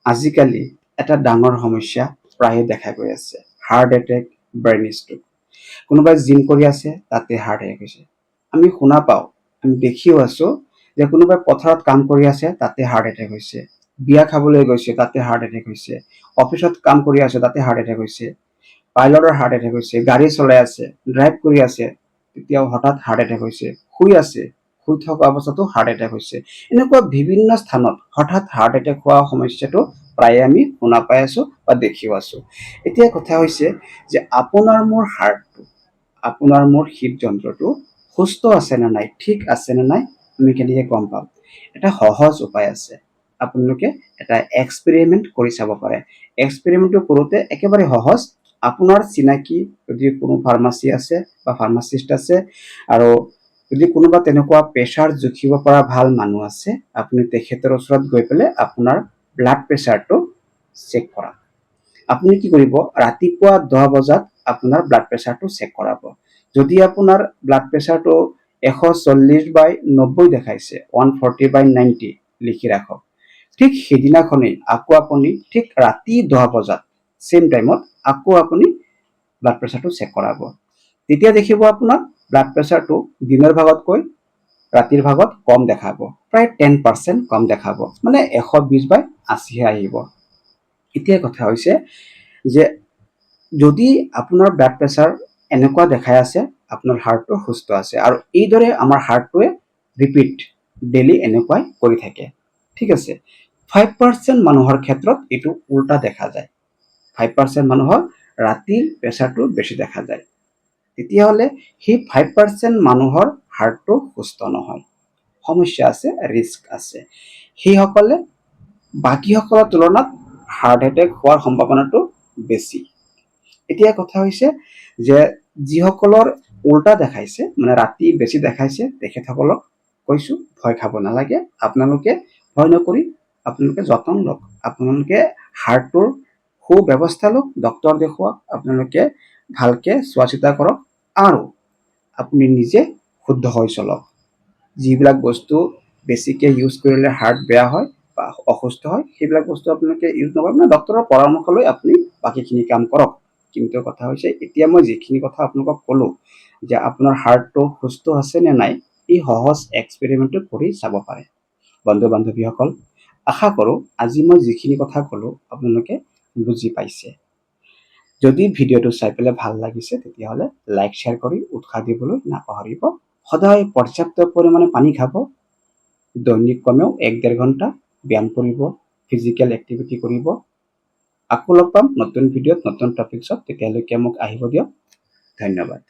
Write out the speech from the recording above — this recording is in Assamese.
আজিকালি এটা ডাঙৰ সমস্যা প্ৰায়ে দেখা গৈ আছে, হাৰ্ট এটেক, ব্ৰেইন ষ্ট্ৰোক। কোনোবাই জিম কৰি আছে, তাতে হাৰ্ট এটেক হৈছে। আমি শুনা পাওঁ, আমি দেখিও আছো যে কোনোবাই পথাৰত কাম কৰি আছে, তাতে হাৰ্ট এটেক হৈছে। বিয়া খাবলৈ গৈছে, তাতে হাৰ্ট এটেক হৈছে। অফিচত কাম কৰি আছে, তাতে হাৰ্ট এটেক হৈছে। পাইলটৰ হাৰ্ট এটেক হৈছে। গাড়ী চলাই আছে, ড্ৰাইভ কৰি আছে, তেতিয়াও হঠাৎ হাৰ্ট এটেক হৈছে। শুই থকা অৱস্থাতো হাৰ্ট এটেক হৈছে। এনেকুৱা বিভিন্ন স্থানত হঠাৎ হাৰ্ট এটেক হোৱা সমস্যাটো প্ৰায়ে আমি শুনা পাই আছো বা দেখিও আছো। এতিয়া কথা হৈছে যে আপোনাৰ মোৰ হাৰ্টটো, আপোনাৰ মোৰ হৃদযন্ত্ৰটো সুস্থ আছে নে নাই, ঠিক আছে নে নাই, আমি কেনেকৈ গম পাম? এটা সহজ উপায় আছে। আপোনালোকে এটা এক্সপেৰিমেণ্ট কৰি চাব পাৰে। এক্সপেৰিমেণ্টটো কৰোঁতে একেবাৰে সহজ। আপোনাৰ চিনাকি যদি কোনো ফাৰ্মাচী আছে বা ফাৰ্মাচিষ্ট আছে, আৰু যদি কোনোবা তেনেকুৱা প্ৰেছাৰ জুখিব পৰা ভাল মানুহ আছে, আপুনি তেখেতৰ ওচৰত গৈ পেলাই আপোনাৰ ব্লাড প্ৰেছাৰটো চেক কৰা। আপুনি কি কৰিব, ৰাতিপুৱা 10 বজাত আপোনাৰ ব্লাড প্ৰেছাৰটো চেক কৰাব। যদি আপোনাৰ ব্লাড প্ৰেছাৰটো 140/90 দেখাইছে, 140/90 লিখি ৰাখক। ঠিক সেইদিনাখনেই আকৌ আপুনি ঠিক ৰাতি 10 বজাত চেম টাইমত আকৌ আপুনি ব্লাড প্ৰেছাৰটো চেক কৰাব। তেতিয়া দেখিব আপোনাৰ ব্লাড প্ৰেছাৰটো দিনৰ ভাগতকৈ ৰাতিৰ ভাগত কম দেখাব, প্ৰায় 10% কম দেখাব, মানে 120/80 আহিব। এতিয়া কথা হৈছে যে যদি আপোনাৰ ব্লাড প্ৰেছাৰ এনেকুৱা দেখাই আছে, আপোনাৰ হাৰ্টটো সুস্থ আছে। আৰু এইদৰে আমাৰ হাৰ্টটোৱে ৰিপিট ডেইলি এনেকুৱাই কৰি থাকে। ঠিক আছে, 5% মানুহৰ ক্ষেত্ৰত এইটো উল্টা দেখা যায়। 5% মানুহৰ ৰাতিৰ প্ৰেছাৰটো বেছি দেখা যায়। তেতিয়াহ'লে সেই 5% মানুহৰ হাৰ্টটো সুস্থ নহয়, সমস্যা আছে, ৰিস্ক আছে। সেইসকলে বাকীসকলৰ তুলনাত হাৰ্ট এটেক হোৱাৰ সম্ভাৱনাটো বেছি। এতিয়া কথা হৈছে যে যিসকলৰ উল্টা দেখাইছে, মানে ৰাতি বেছি দেখাইছে, তেখেতসকলক কৈছো ভয় খাব নালাগে। আপোনালোকে ভয় নকৰি আপোনালোকে যতন লওক। আপোনালোকে হাৰ্টটোৰ সুব্যৱস্থা লওক, ডক্তৰ দেখুৱাওক, আপোনালোকে ভালকে চোৱা চিতা কৰক, আৰু আপুনি নিজে শুদ্ধ হৈ চলক। যিবিলাক বস্তু বেছিকে ইউজ কৰিলে হাৰ্ট বেয়া হয় বা অসুস্থ হয়, সেইবিলাক বস্তু আপোনালোকে ইউজ নকৰক, মানে ডক্তৰৰ পৰামৰ্শ লৈ আপুনি বাকীখিনি কাম কৰক। কিন্তু কথা হৈছে, এতিয়া মই যিখিনি কথা আপোনালোকক ক'লো যে আপোনাৰ হাৰ্টটো সুস্থ আছে নে নাই, এই সহজ এক্সপেৰিমেণ্টটো কৰি চাব পাৰে। বন্ধু বান্ধৱীসকল, আশা কৰোঁ আজি মই যিখিনি কথা ক'লো আপোনালোকে বুজি পাইছে। যদি ভিডিঅ'টো চাই পেলাই ভাল লাগিছে, তেতিয়াহ'লে লাইক শ্বেয়াৰ কৰি উৎসাহ দিবলৈ নাপাহৰিব। সদায় পৰ্যাপ্ত পৰিমাণে পানী খাব। দৈনিক কমেও 1-1.5 ঘণ্টা ব্যায়াম কৰিব, ফিজিকেল এক্টিভিটি কৰিব। আকৌ লগ পাম নতুন ভিডিঅ'ত, নতুন টপিকছত। তেতিয়ালৈকে মোক আহিব দিয়ক। ধন্যবাদ।